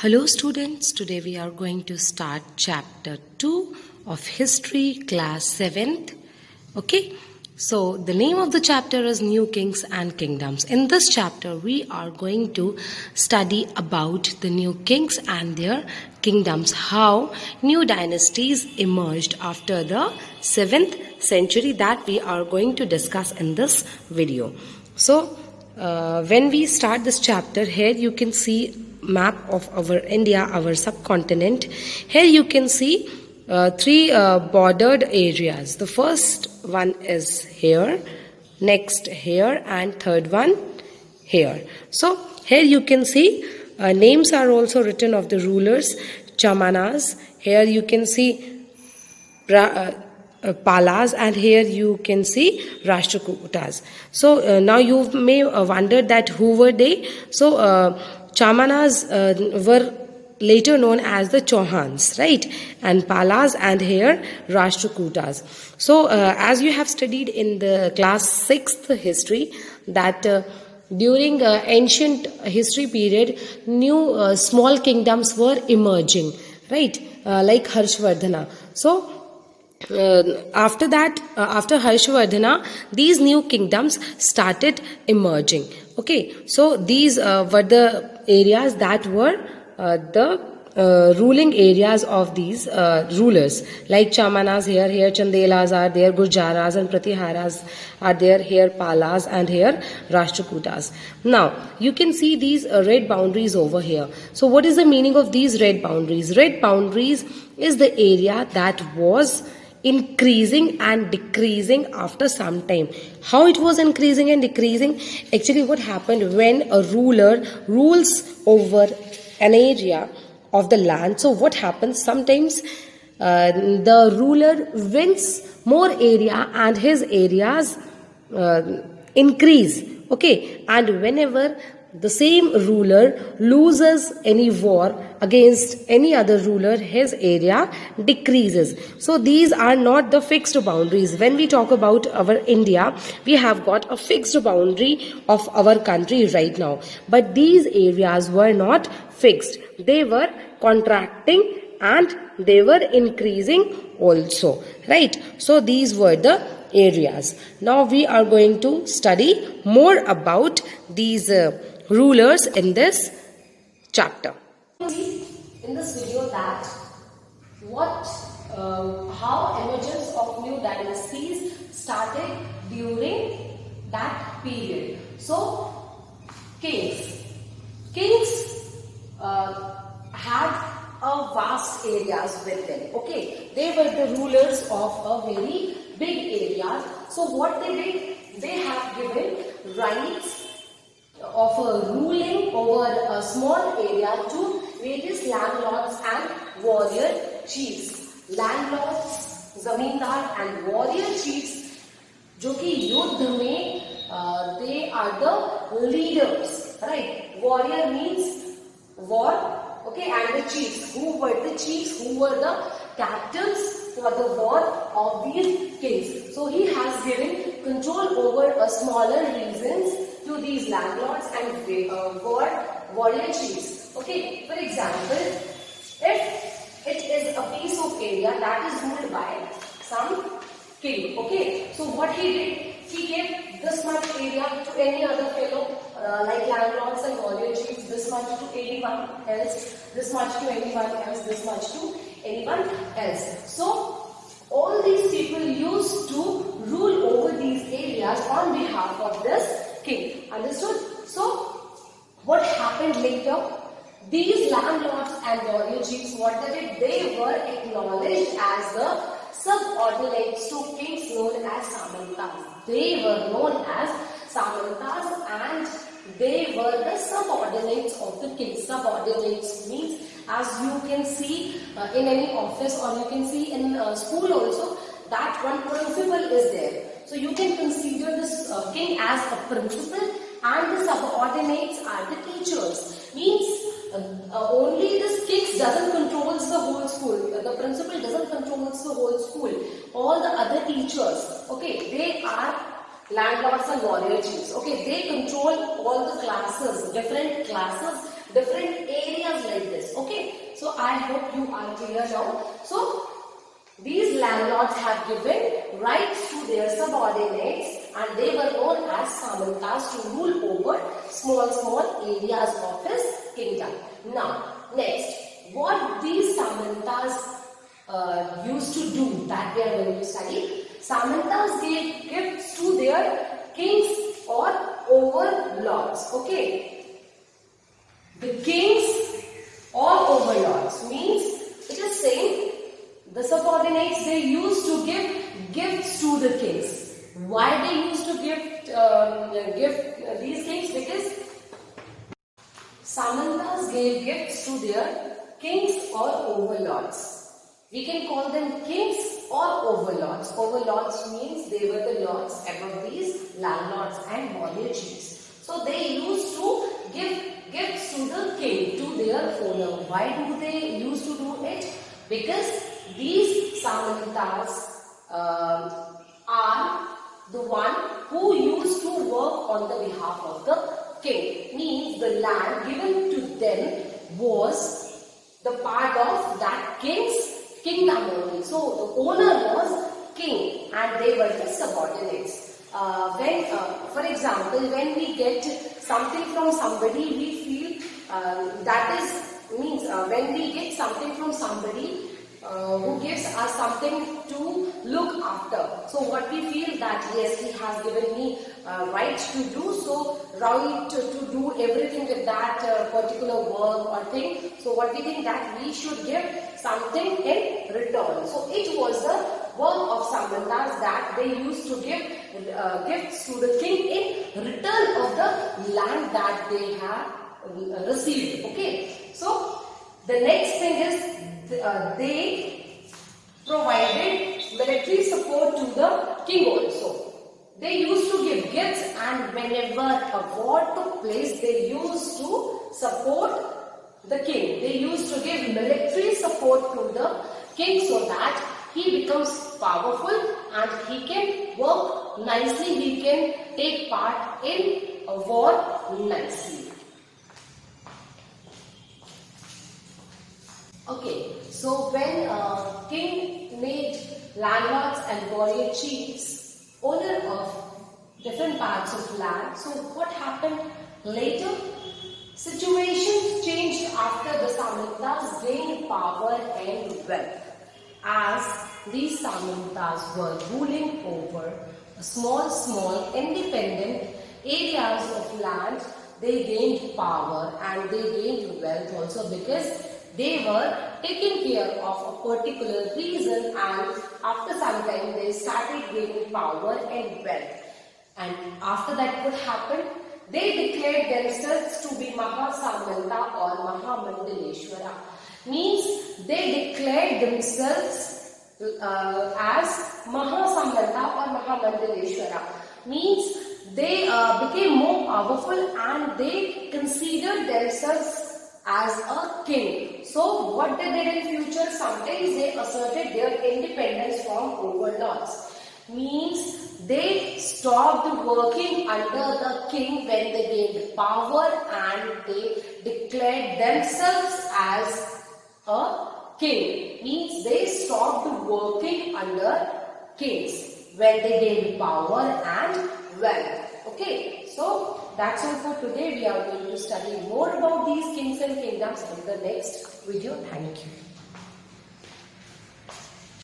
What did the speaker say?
Hello students, today we are going to start chapter 2 of history class 7th. Okay, so the name of the chapter is New Kings and Kingdoms. In this chapter we are going to study about the new kings and their kingdoms, how new dynasties emerged after the 7th century, that we are going to discuss in this video. So when we start this chapter, here you can see map of our India, our subcontinent. Here you can see three bordered areas. The first one is here, next here, and third one here. So here you can see names are also written of the rulers, Chamanas. Here you can see Palas, and here you can see Rashtrakutas. So now you may wonder that who were they? So Chamanas were later known as the Chauhans, right? And Palas, and here Rashtrakutas. So as you have studied in the class 6th history, that during ancient history period, new small kingdoms were emerging, right? Like Harshvardhana. So after that, after Harshvardhana, these new kingdoms started emerging. Okay, so these were the areas that were the ruling areas of these rulers, like Chamanas here Chandelas are there, Gurjaras and Pratiharas are there, here Palas, and here Rashtrakutas. Now you can see these red boundaries over here. So what is the meaning of these red boundaries? Red boundaries is the area that was increasing and decreasing after some time. How it was increasing and decreasing? Actually, what happened when a ruler rules over an area of the land, so what happens? Sometimes the ruler wins more area and his areas increase. Okay, and whenever the same ruler loses any war against any other ruler, his area decreases. So these are not the fixed boundaries. When we talk about our India, we have got a fixed boundary of our country right now. But these areas were not fixed. They were contracting and they were increasing also, right? So these were the areas. Now we are going to study more about these rulers in this chapter. In this video, that how emergence of new dynasties started during that period. So kings had a vast areas with them. Okay, they were the rulers of a very big area. So what they did, they have given rights of ruling over a small area to various landlords and warrior chiefs. Landlords, zamindar and warrior chiefs, जो कि युद्ध में they are the leaders, right? Warrior means war, okay, and the chiefs, who were the captains for the war of these kings. So he has given control over a smaller regions to these landlords and warrior chiefs. Okay, for example, if it is a piece of area that is ruled by some king, okay, so what he did, he gave this much area to any other fellow, like landlords and warrior chiefs, this much to anyone else, this much to anyone else, this much to anyone else. So all these people used to rule over these areas on behalf of this king. Understood? So what happened later? These landlords and warrior chiefs, what they did, they were acknowledged as the subordinates to kings known as Samantas. They were known as Samantas and they were the subordinates of the king. Subordinates means, as you can see in any office, or you can see in school also, that one principal is there. So you can consider this king as a principal and the subordinates are the teachers. Means only this king doesn't control the whole school. The principal doesn't control the whole school. All the other teachers, okay, they are landlords and warrior chiefs. Okay, they control all the classes, different areas like this. this. Okay, so I hope you are clear now. So these landlords have given rights to their subordinates, and they were known as Samantas to rule over small areas of his kingdom. Now, next, what these Samantas used to do, that we are going to study. Samantas gave gifts to their kings or overlords. Okay, the kings or overlords means it is saying the subordinates, they used to give gifts to the kings. Why they used to give these kings? Because Samantas gave gifts to their kings or overlords. We can call them kings or overlords. Overlords means they were the lords above these landlords and warrior chiefs. So they used to give gifts to the king, to their owner. Why do they used to do it? Because these Samantas are the one who used to work on the behalf of the king. Means the land given to them was the part of that king's kingdom only. So the owner was king and they were the subordinates. For example, when we get something from somebody, we feel when we get something from somebody who gives us something to look after. So what we feel that yes, he has given me right to do, so right to do everything with that particular work or thing. So what we think that we should give something in return. So it was the work of Samantas that they used to give gifts to the king in return of the land that they have received. Okay, so the next thing is they provided military support to the king also. They used to give gifts, and whenever a war took place, they used to support the king. They used to give military support to the king so that he becomes powerful and he can work nicely, he can take part in a war nicely. Okay, so when king made landlords and warrior chiefs owner of different parts of land, so what happened later? Situations changed after the Samantas gained power and wealth. As these Samantas were ruling over small independent areas of land, they gained power and they gained wealth also because they were taking care of a particular reason, and after some time they started gaining power and wealth. And after that what happened? They declared themselves to be Mahasamanta or Mahamandaleshwara. Means they declared themselves as Mahasamanta or Mahamandaleshwara. Means they became more powerful and they considered themselves as a king. So what they did in future? Sometimes they asserted their independence from overlords. Means they stopped working under the king when they gained power and they declared themselves as a king. Means they stopped working under kings when they gained power and wealth. Okay, so that's all for today. We are going to study more about these kings and kingdoms in the next video. Thank you.